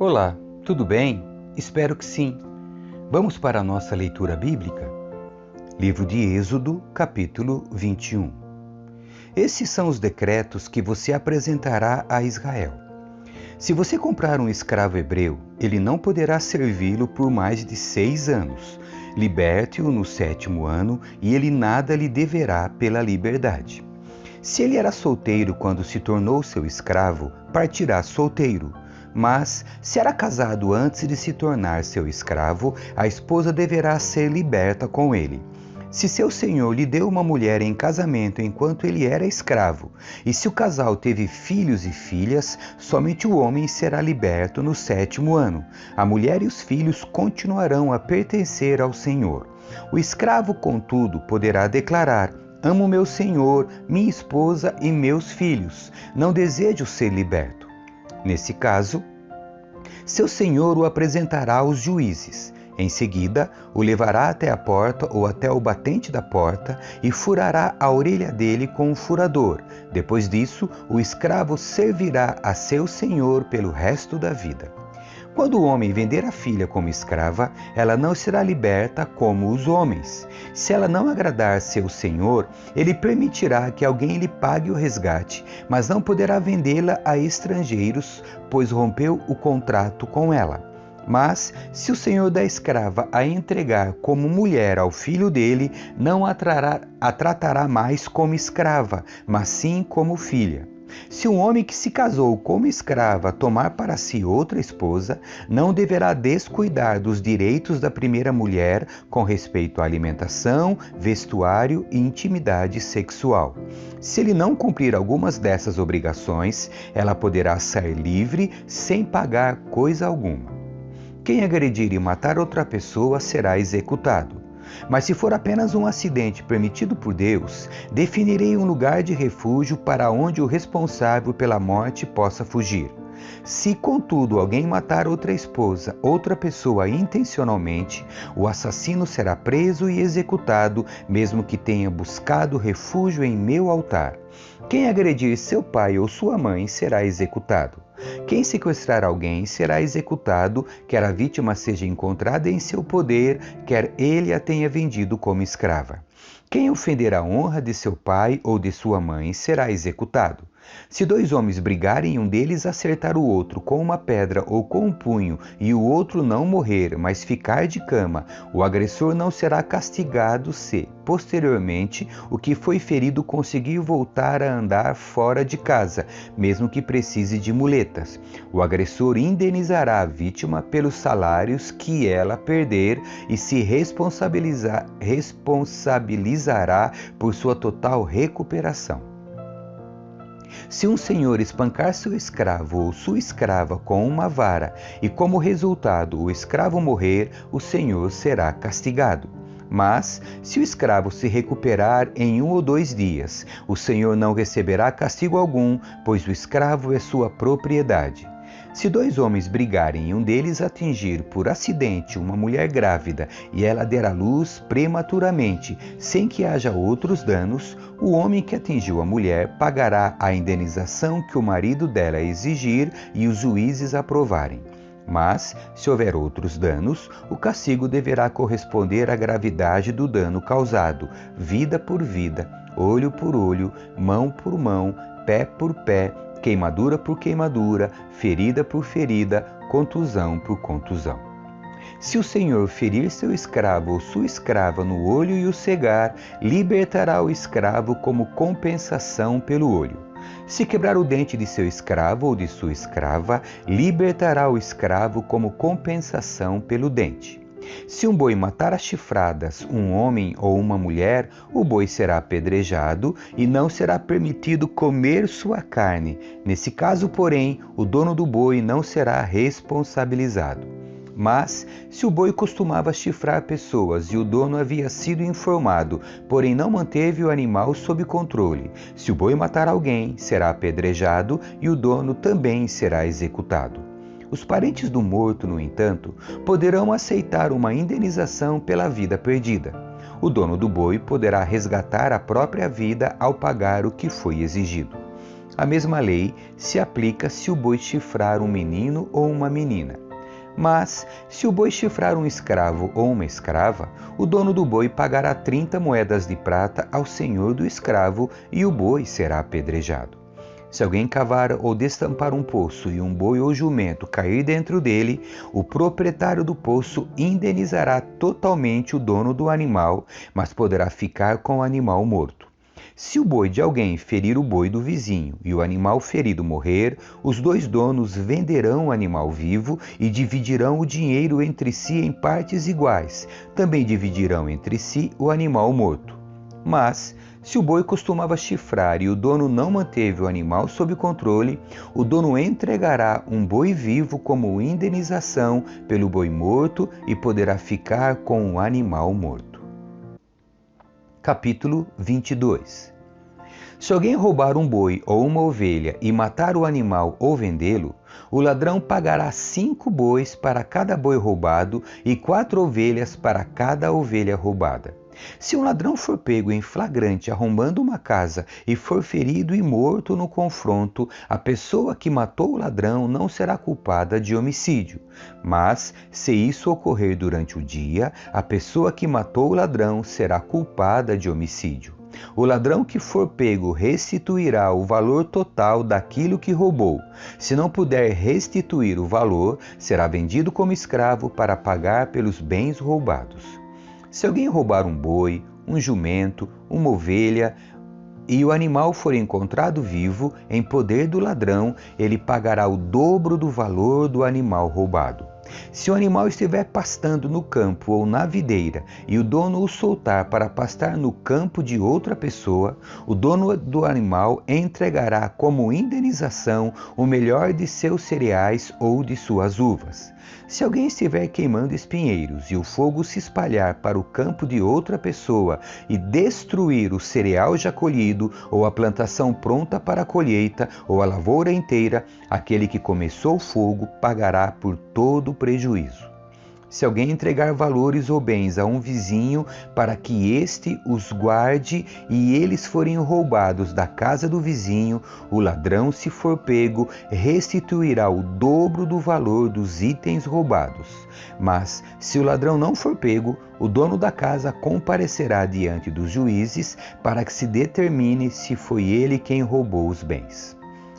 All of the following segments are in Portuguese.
Olá, tudo bem? Espero que sim. Vamos para a nossa leitura bíblica? Livro de Êxodo, capítulo 21. Esses são os decretos que você apresentará a Israel. Se você comprar um escravo hebreu, ele não poderá servi-lo por mais de 6 anos. Liberte-o no 7º ano e ele nada lhe deverá pela liberdade. Se ele era solteiro quando se tornou seu escravo, partirá solteiro. Mas, se era casado antes de se tornar seu escravo, a esposa deverá ser liberta com ele. Se seu senhor lhe deu uma mulher em casamento enquanto ele era escravo, e se o casal teve filhos e filhas, somente o homem será liberto no 7º ano. A mulher e os filhos continuarão a pertencer ao senhor. O escravo, contudo, poderá declarar: amo meu senhor, minha esposa e meus filhos. Não desejo ser liberto. Nesse caso, seu senhor o apresentará aos juízes. Em seguida, o levará até a porta ou até o batente da porta e furará a orelha dele com um furador. Depois disso, o escravo servirá a seu senhor pelo resto da vida. Quando o homem vender a filha como escrava, ela não será liberta como os homens. Se ela não agradar seu senhor, ele permitirá que alguém lhe pague o resgate, mas não poderá vendê-la a estrangeiros, pois rompeu o contrato com ela. Mas, se o senhor da escrava a entregar como mulher ao filho dele, não a tratará mais como escrava, mas sim como filha. Se um homem que se casou como escrava tomar para si outra esposa, não deverá descuidar dos direitos da primeira mulher com respeito à alimentação, vestuário e intimidade sexual. Se ele não cumprir algumas dessas obrigações, ela poderá sair livre sem pagar coisa alguma. Quem agredir e matar outra pessoa será executado. Mas se for apenas um acidente permitido por Deus, definirei um lugar de refúgio para onde o responsável pela morte possa fugir. Se, contudo, alguém matar outra pessoa intencionalmente, o assassino será preso e executado, mesmo que tenha buscado refúgio em meu altar. Quem agredir seu pai ou sua mãe será executado. Quem sequestrar alguém será executado, quer a vítima seja encontrada em seu poder, quer ele a tenha vendido como escrava. Quem ofender a honra de seu pai ou de sua mãe será executado. Se 2 homens brigarem e um deles acertar o outro com uma pedra ou com um punho e o outro não morrer, mas ficar de cama, o agressor não será castigado se, posteriormente, o que foi ferido conseguir voltar a andar fora de casa, mesmo que precise de muletas. O agressor indenizará a vítima pelos salários que ela perder e se responsabilizará por sua total recuperação. Se um senhor espancar seu escravo ou sua escrava com uma vara e, como resultado, o escravo morrer, o senhor será castigado. Mas, se o escravo se recuperar em 1 ou 2 dias, o senhor não receberá castigo algum, pois o escravo é sua propriedade. Se 2 homens brigarem e um deles atingir por acidente uma mulher grávida e ela der à luz prematuramente, sem que haja outros danos, o homem que atingiu a mulher pagará a indenização que o marido dela exigir e os juízes aprovarem. Mas, se houver outros danos, o castigo deverá corresponder à gravidade do dano causado, vida por vida, olho por olho, mão por mão, pé por pé, queimadura por queimadura, ferida por ferida, contusão por contusão. Se o senhor ferir seu escravo ou sua escrava no olho e o cegar, libertará o escravo como compensação pelo olho. Se quebrar o dente de seu escravo ou de sua escrava, libertará o escravo como compensação pelo dente. Se um boi matar a chifradas um homem ou uma mulher, o boi será apedrejado e não será permitido comer sua carne. Nesse caso, porém, o dono do boi não será responsabilizado. Mas, se o boi costumava chifrar pessoas e o dono havia sido informado, porém não manteve o animal sob controle, se o boi matar alguém, será apedrejado e o dono também será executado. Os parentes do morto, no entanto, poderão aceitar uma indenização pela vida perdida. O dono do boi poderá resgatar a própria vida ao pagar o que foi exigido. A mesma lei se aplica se o boi chifrar um menino ou uma menina. Mas, se o boi chifrar um escravo ou uma escrava, o dono do boi pagará 30 moedas de prata ao senhor do escravo e o boi será apedrejado. Se alguém cavar ou destampar um poço e um boi ou jumento cair dentro dele, o proprietário do poço indenizará totalmente o dono do animal, mas poderá ficar com o animal morto. Se o boi de alguém ferir o boi do vizinho e o animal ferido morrer, os dois donos venderão o animal vivo e dividirão o dinheiro entre si em partes iguais. Também dividirão entre si o animal morto. Mas, se o boi costumava chifrar e o dono não manteve o animal sob controle, o dono entregará um boi vivo como indenização pelo boi morto e poderá ficar com o animal morto. Capítulo 22. Se alguém roubar um boi ou uma ovelha e matar o animal ou vendê-lo, o ladrão pagará 5 bois para cada boi roubado e 4 ovelhas para cada ovelha roubada. Se um ladrão for pego em flagrante arrombando uma casa e for ferido e morto no confronto, a pessoa que matou o ladrão não será culpada de homicídio. Mas, se isso ocorrer durante o dia, a pessoa que matou o ladrão será culpada de homicídio. O ladrão que for pego restituirá o valor total daquilo que roubou. Se não puder restituir o valor, será vendido como escravo para pagar pelos bens roubados. Se alguém roubar um boi, um jumento, uma ovelha, e o animal for encontrado vivo em poder do ladrão, ele pagará o dobro do valor do animal roubado. Se o animal estiver pastando no campo ou na videira e o dono o soltar para pastar no campo de outra pessoa, o dono do animal entregará como indenização o melhor de seus cereais ou de suas uvas. Se alguém estiver queimando espinheiros e o fogo se espalhar para o campo de outra pessoa e destruir o cereal já colhido, ou a plantação pronta para a colheita, ou a lavoura inteira, aquele que começou o fogo pagará por todo o prejuízo. Se alguém entregar valores ou bens a um vizinho para que este os guarde e eles forem roubados da casa do vizinho, o ladrão, se for pego, restituirá o dobro do valor dos itens roubados. Mas, se o ladrão não for pego, o dono da casa comparecerá diante dos juízes para que se determine se foi ele quem roubou os bens.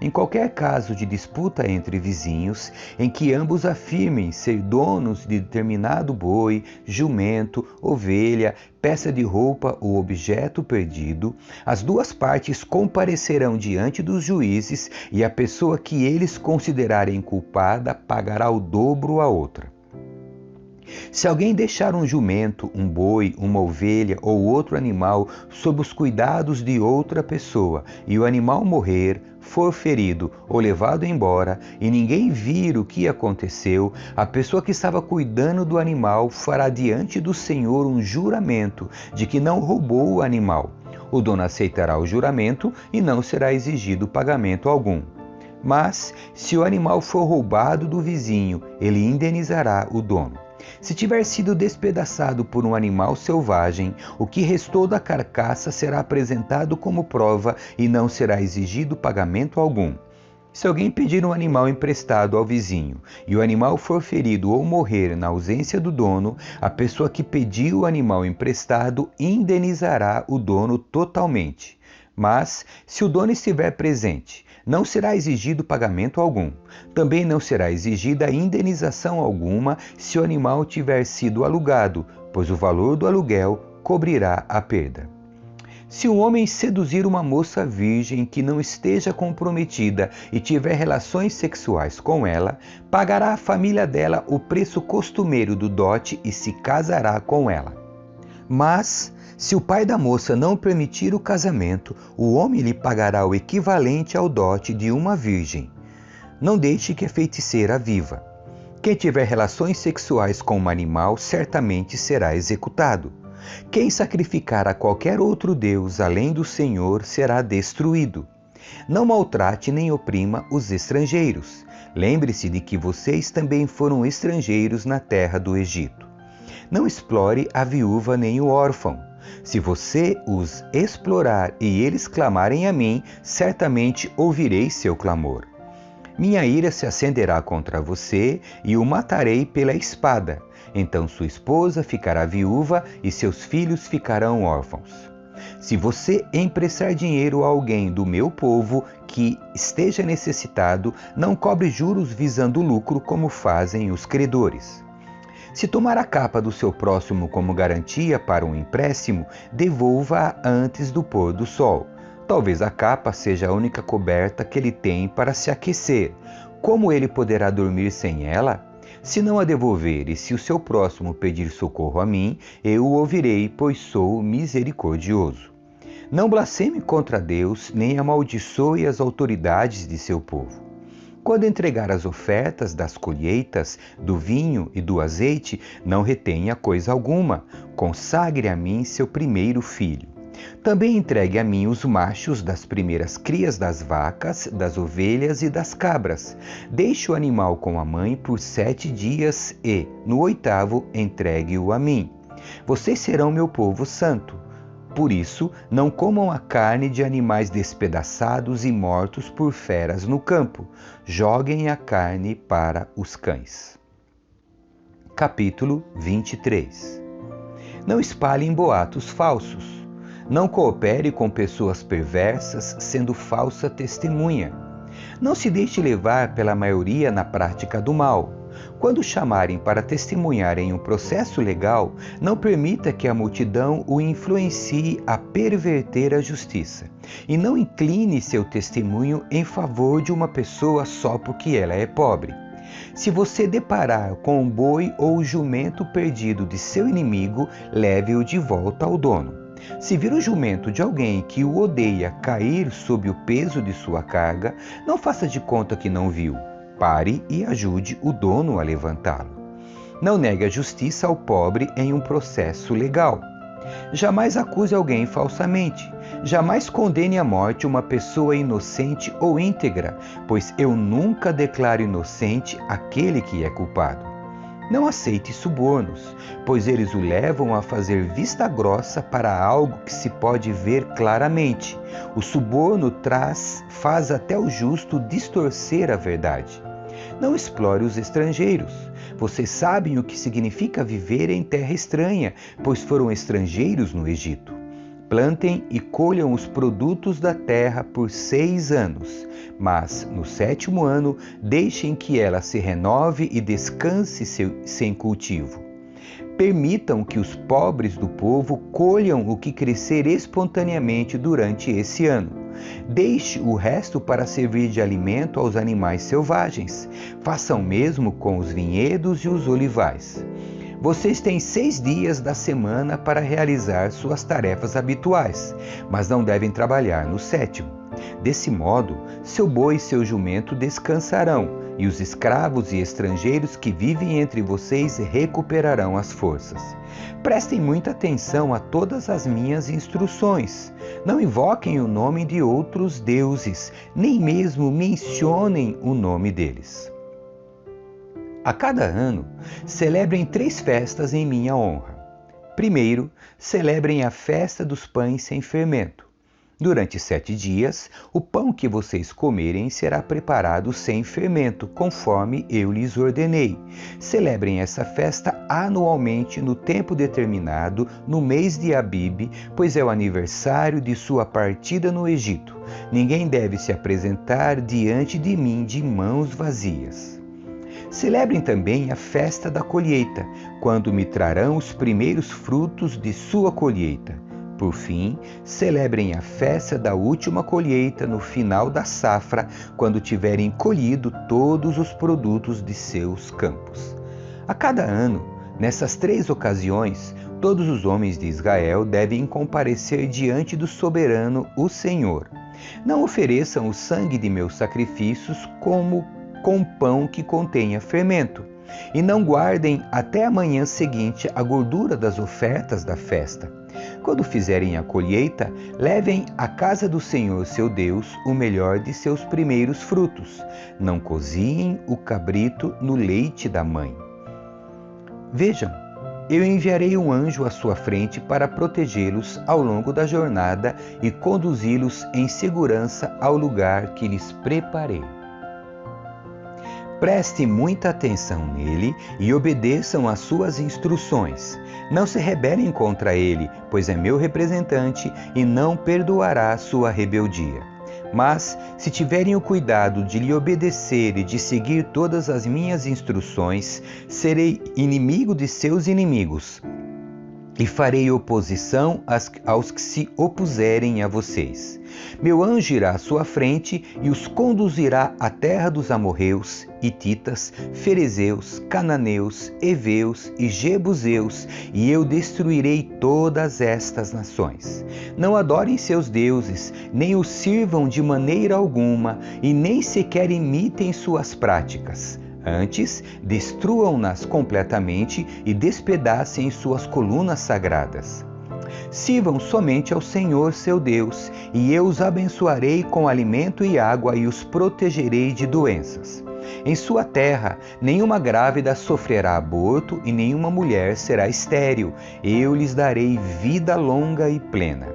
Em qualquer caso de disputa entre vizinhos, em que ambos afirmem ser donos de determinado boi, jumento, ovelha, peça de roupa ou objeto perdido, as duas partes comparecerão diante dos juízes e a pessoa que eles considerarem culpada pagará o dobro à outra. Se alguém deixar um jumento, um boi, uma ovelha ou outro animal sob os cuidados de outra pessoa e o animal morrer, for ferido ou levado embora e ninguém vir o que aconteceu, a pessoa que estava cuidando do animal fará diante do Senhor um juramento de que não roubou o animal. O dono aceitará o juramento e não será exigido pagamento algum. Mas, se o animal for roubado do vizinho, ele indenizará o dono. Se tiver sido despedaçado por um animal selvagem, o que restou da carcaça será apresentado como prova e não será exigido pagamento algum. Se alguém pedir um animal emprestado ao vizinho e o animal for ferido ou morrer na ausência do dono, a pessoa que pediu o animal emprestado indenizará o dono totalmente. Mas, se o dono estiver presente, não será exigido pagamento algum. Também não será exigida indenização alguma se o animal tiver sido alugado, pois o valor do aluguel cobrirá a perda. Se um homem seduzir uma moça virgem que não esteja comprometida e tiver relações sexuais com ela, pagará a família dela o preço costumeiro do dote e se casará com ela. Mas, se o pai da moça não permitir o casamento, o homem lhe pagará o equivalente ao dote de uma virgem. Não deixe que a feiticeira viva. Quem tiver relações sexuais com um animal certamente será executado. Quem sacrificar a qualquer outro deus além do Senhor será destruído. Não maltrate nem oprima os estrangeiros. Lembre-se de que vocês também foram estrangeiros na terra do Egito. Não explore a viúva nem o órfão. Se você os explorar e eles clamarem a mim, certamente ouvirei seu clamor. Minha ira se acenderá contra você e o matarei pela espada. Então sua esposa ficará viúva e seus filhos ficarão órfãos. Se você emprestar dinheiro a alguém do meu povo que esteja necessitado, não cobre juros visando lucro como fazem os credores. Se tomar a capa do seu próximo como garantia para um empréstimo, devolva-a antes do pôr do sol. Talvez a capa seja a única coberta que ele tem para se aquecer. Como ele poderá dormir sem ela? Se não a devolver e se o seu próximo pedir socorro a mim, eu o ouvirei, pois sou misericordioso. Não blasfeme contra Deus, nem amaldiçoe as autoridades de seu povo. Quando entregar as ofertas das colheitas, do vinho e do azeite, não retenha coisa alguma. Consagre a mim seu primeiro filho. Também entregue a mim os machos das primeiras crias das vacas, das ovelhas e das cabras. Deixe o animal com a mãe por 7 dias e, no 8º, entregue-o a mim. Vocês serão meu povo santo. Por isso, não comam a carne de animais despedaçados e mortos por feras no campo. Joguem a carne para os cães. Capítulo 23. Não espalhem boatos falsos. Não coopere com pessoas perversas, sendo falsa testemunha. Não se deixe levar pela maioria na prática do mal. Quando chamarem para testemunhar em um processo legal, não permita que a multidão o influencie a perverter a justiça. E não incline seu testemunho em favor de uma pessoa só porque ela é pobre. Se você deparar com um boi ou jumento perdido de seu inimigo, leve-o de volta ao dono. Se vir o jumento de alguém que o odeia cair sob o peso de sua carga, não faça de conta que não viu. Pare e ajude o dono a levantá-lo. Não negue a justiça ao pobre em um processo legal. Jamais acuse alguém falsamente. Jamais condene à morte uma pessoa inocente ou íntegra, pois eu nunca declaro inocente aquele que é culpado. Não aceite subornos, pois eles o levam a fazer vista grossa para algo que se pode ver claramente. O suborno faz até o justo distorcer a verdade. Não explore os estrangeiros. Vocês sabem o que significa viver em terra estranha, pois foram estrangeiros no Egito. Plantem e colham os produtos da terra por 6 anos, mas no 7º ano deixem que ela se renove e descanse sem cultivo. Permitam que os pobres do povo colham o que crescer espontaneamente durante esse ano. Deixe o resto para servir de alimento aos animais selvagens. Façam o mesmo com os vinhedos e os olivais. Vocês têm 6 dias da semana para realizar suas tarefas habituais, mas não devem trabalhar no 7º. Desse modo, seu boi e seu jumento descansarão, e os escravos e estrangeiros que vivem entre vocês recuperarão as forças. Prestem muita atenção a todas as minhas instruções. Não invoquem o nome de outros deuses, nem mesmo mencionem o nome deles. A cada ano, celebrem 3 festas em minha honra. Primeiro, celebrem a festa dos pães sem fermento. Durante 7 dias, o pão que vocês comerem será preparado sem fermento, conforme eu lhes ordenei. Celebrem essa festa anualmente no tempo determinado, no mês de Abibe, pois é o aniversário de sua partida no Egito. Ninguém deve se apresentar diante de mim de mãos vazias. Celebrem também a festa da colheita, quando me trarão os primeiros frutos de sua colheita. Por fim, celebrem a festa da última colheita no final da safra, quando tiverem colhido todos os produtos de seus campos. A cada ano, nessas 3 ocasiões, todos os homens de Israel devem comparecer diante do soberano, o Senhor. Não ofereçam o sangue de meus sacrifícios com pão que contenha fermento, e não guardem até a manhã seguinte a gordura das ofertas da festa. Quando fizerem a colheita, levem à casa do Senhor seu Deus o melhor de seus primeiros frutos. Não cozinhem o cabrito no leite da mãe. Vejam, eu enviarei um anjo à sua frente para protegê-los ao longo da jornada e conduzi-los em segurança ao lugar que lhes preparei. Preste muita atenção nele e obedeçam às suas instruções. Não se rebelem contra ele, pois é meu representante e não perdoará sua rebeldia. Mas, se tiverem o cuidado de lhe obedecer e de seguir todas as minhas instruções, serei inimigo de seus inimigos e farei oposição aos que se opuserem a vocês. Meu anjo irá à sua frente e os conduzirá à terra dos amorreus, hititas, ferezeus, cananeus, heveus e jebuseus, e eu destruirei todas estas nações. Não adorem seus deuses, nem os sirvam de maneira alguma, e nem sequer imitem suas práticas. Antes, destruam-nas completamente e despedacem suas colunas sagradas. Sirvam somente ao Senhor seu Deus, e eu os abençoarei com alimento e água e os protegerei de doenças. Em sua terra, nenhuma grávida sofrerá aborto e nenhuma mulher será estéril. Eu lhes darei vida longa e plena.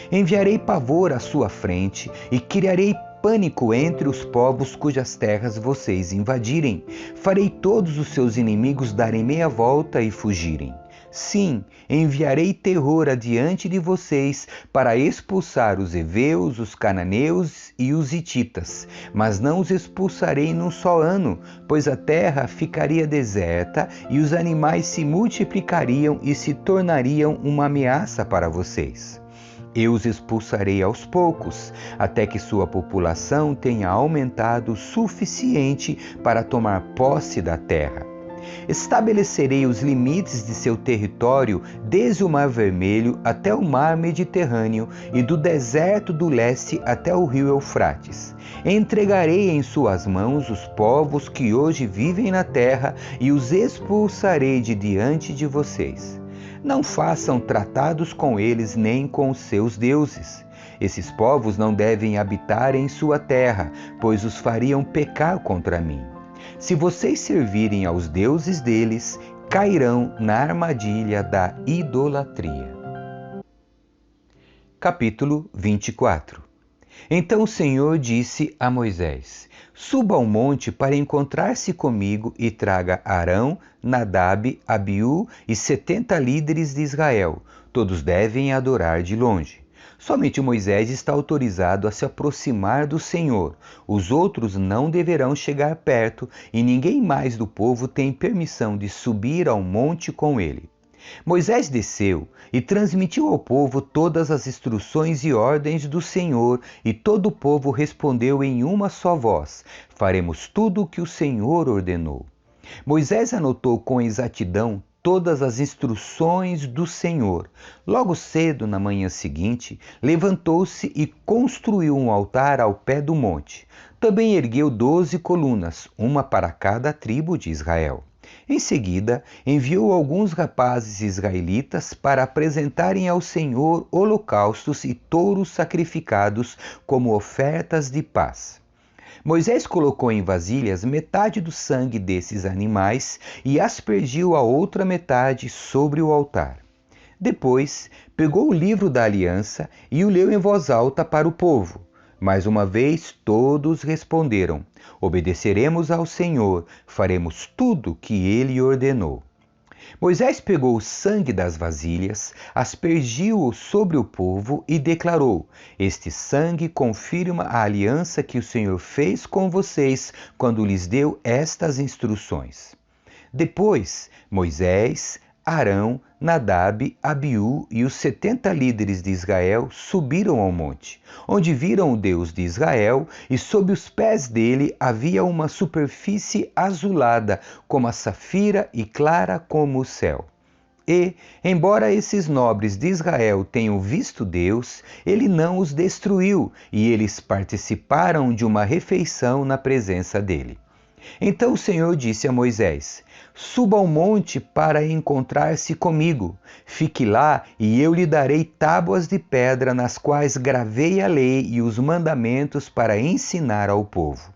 Enviarei pavor à sua frente e criarei pânico entre os povos cujas terras vocês invadirem. Farei todos os seus inimigos darem meia volta e fugirem. Sim, enviarei terror adiante de vocês para expulsar os heveus, os cananeus e os hititas, mas não os expulsarei num só ano, pois a terra ficaria deserta e os animais se multiplicariam e se tornariam uma ameaça para vocês. Eu os expulsarei aos poucos, até que sua população tenha aumentado o suficiente para tomar posse da terra. Estabelecerei os limites de seu território desde o Mar Vermelho até o Mar Mediterrâneo e do deserto do leste até o rio Eufrates. Entregarei em suas mãos os povos que hoje vivem na terra e os expulsarei de diante de vocês. Não façam tratados com eles nem com os seus deuses. Esses povos não devem habitar em sua terra, pois os fariam pecar contra mim. Se vocês servirem aos deuses deles, cairão na armadilha da idolatria. Capítulo 24. Então o Senhor disse a Moisés: Suba ao monte para encontrar-se comigo e traga Arão, Nadab, Abiú e 70 líderes de Israel. Todos devem adorar de longe. Somente Moisés está autorizado a se aproximar do Senhor. Os outros não deverão chegar perto e ninguém mais do povo tem permissão de subir ao monte com ele. Moisés desceu e transmitiu ao povo todas as instruções e ordens do Senhor, e todo o povo respondeu em uma só voz: Faremos tudo o que o Senhor ordenou. Moisés anotou com exatidão todas as instruções do Senhor. Logo cedo, na manhã seguinte, levantou-se e construiu um altar ao pé do monte. Também ergueu 12 colunas, uma para cada tribo de Israel. Em seguida, enviou alguns rapazes israelitas para apresentarem ao Senhor holocaustos e touros sacrificados como ofertas de paz. Moisés colocou em vasilhas metade do sangue desses animais e aspergiu a outra metade sobre o altar. Depois, pegou o livro da aliança e o leu em voz alta para o povo. Mais uma vez, todos responderam: Obedeceremos ao Senhor, faremos tudo o que Ele ordenou. Moisés pegou o sangue das vasilhas, aspergiu-o sobre o povo e declarou: Este sangue confirma a aliança que o Senhor fez com vocês quando lhes deu estas instruções. Depois, Moisés, Arão, Nadab, Abiú e os 70 líderes de Israel subiram ao monte, onde viram o Deus de Israel, e sob os pés dele havia uma superfície azulada como a safira e clara como o céu. E, embora esses nobres de Israel tenham visto Deus, ele não os destruiu, e eles participaram de uma refeição na presença dele. Então o Senhor disse a Moisés: Suba ao monte para encontrar-se comigo. Fique lá e eu lhe darei tábuas de pedra nas quais gravei a lei e os mandamentos para ensinar ao povo.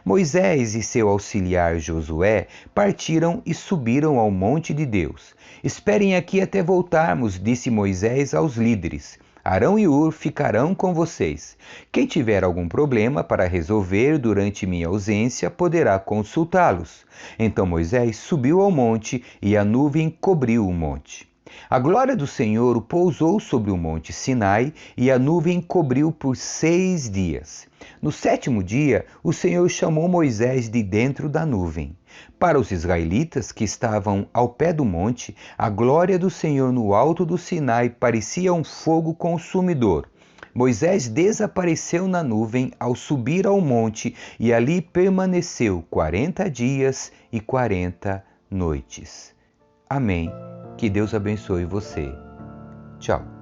Moisés e seu auxiliar Josué partiram e subiram ao monte de Deus. Esperem aqui até voltarmos, disse Moisés aos líderes. Arão e Hur ficarão com vocês. Quem tiver algum problema para resolver durante minha ausência poderá consultá-los. Então Moisés subiu ao monte e a nuvem cobriu o monte. A glória do Senhor pousou sobre o monte Sinai e a nuvem cobriu por 6 dias. No 7º dia, o Senhor chamou Moisés de dentro da nuvem. Para os israelitas que estavam ao pé do monte, a glória do Senhor no alto do Sinai parecia um fogo consumidor. Moisés desapareceu na nuvem ao subir ao monte e ali permaneceu 40 dias e 40 noites. Amém. Que Deus abençoe você. Tchau.